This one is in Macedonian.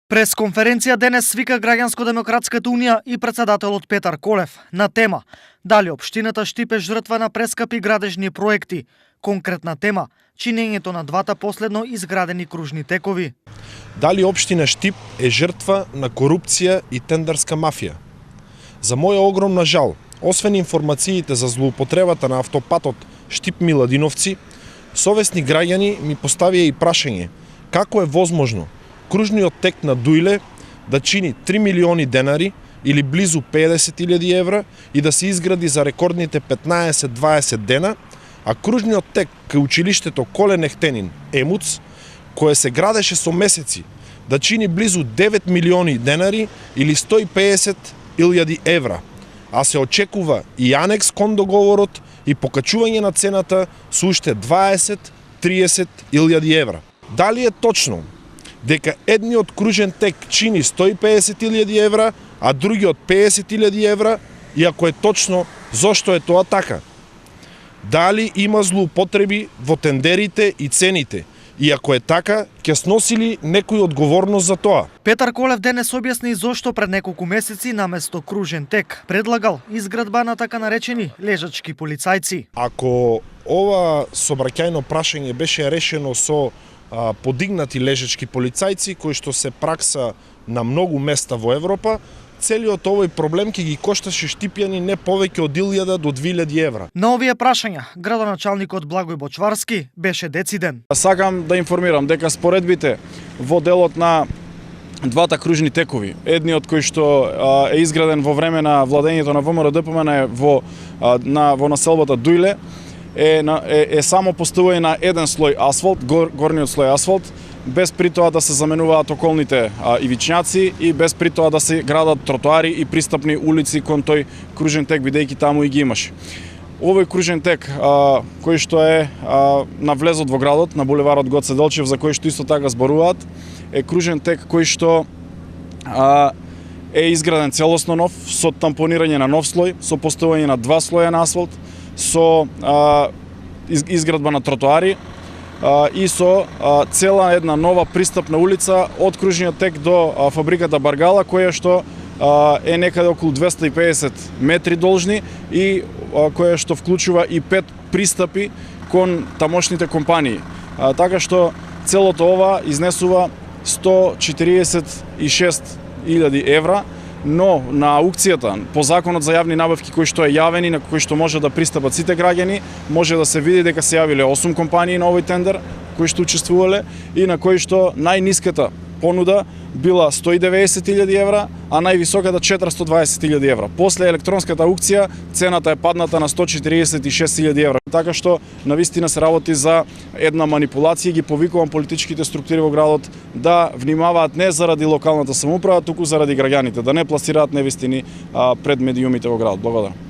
Пресконференција денес свика Граѓанско-демократската унија и претседателот Петар Колев на тема дали општината Штип е жртва на прескапи градежни проекти. Конкретна тема чинењето на двата последно изградени кружни текови. Дали општина Штип е жртва на корупција и тендерска мафија? За моја огромна жал, освен информациите за злоупотребата на автопатот Штип-Миладиновци, совесни граѓани ми поставија и прашање како е возможно кружниот тек на Дујле да чини 3 милиони денари или близу 50.000 евра и да се изгради за рекордните 15-20 дена, а кружниот тек кај училиштето Коле Нехтенин, ЕМУЦ, кое се градеше со месеци, да чини близу 9 милиони денари или 150.000 евра, а се очекува и анекс кон договорот и покачување на цената со уште 20-30.000 евра. Дали е точно дека едниот кружен тек чини 150.000 евра, а другиот 50.000 евра, и ако е точно, зошто е тоа така? Дали има злоупотреби во тендерите и цените? И ако е така, ќе сноси ли некој одговорност за тоа? Петар Колев денес објасни зошто пред неколку месеци наместо кружен тек предлагал изградба на така наречени лежачки полицајци. Ако ова сообраќајно прашање беше решено со подигнати лежачки полицајци, кои што се пракса на многу места во Европа, целиот овој проблем ќе ги кошташе штипјани не повеќе од 1000 до 2000 евра. На овие прашања, градоначалникот Благој Бочварски беше дециден. Сакам да информирам дека споредбите во делот на двата кружни текови, едниот кој што е изграден во време на владењето на ВМРО-ДПМН во населбата Дујле, е само поставување на еден слој асфалт, горниот слој асфалт, без при тоа да се заменуваат околните ивичњаци и без при тоа да се градат тротоари и пристапни улици кон тој кружен тек, бидејќи таму и ги имаше. Овој кружен тек, кој што е на влезот во градот, на булеварот Гоце Делчев, за кој што исто така зборуваат, е кружен тек кој што е изграден целосно нов, со тампонирање на нов слој, со поставување на два слоја на асфалт, со изградба на тротоари и со цела една нова пристапна улица од кружниот тек до фабриката Баргала, која што е некаде околу 250 метри должни и која што вклучува и 5 пристапи кон тамошните компании. Така што целото ова изнесува 146.000 евра, но на аукцијата по законот за јавни набавки кој што е јавен и на кој што може да пристапат сите граѓани, може да се види дека се јавиле 8 компании на овој тендер кои што учествувале и на кои што најниската понуда била 190.000 евра, а највисоката 420.000 евра. После електронската аукција цената е падната на 146.000 евра. Така што навистина се работи за една манипулација и ги повикувам политичките структури во градот да внимаваат не заради локалната самоуправа, туку заради граѓаните, да не пласираат невистини пред медиумите во градот. Благодарам.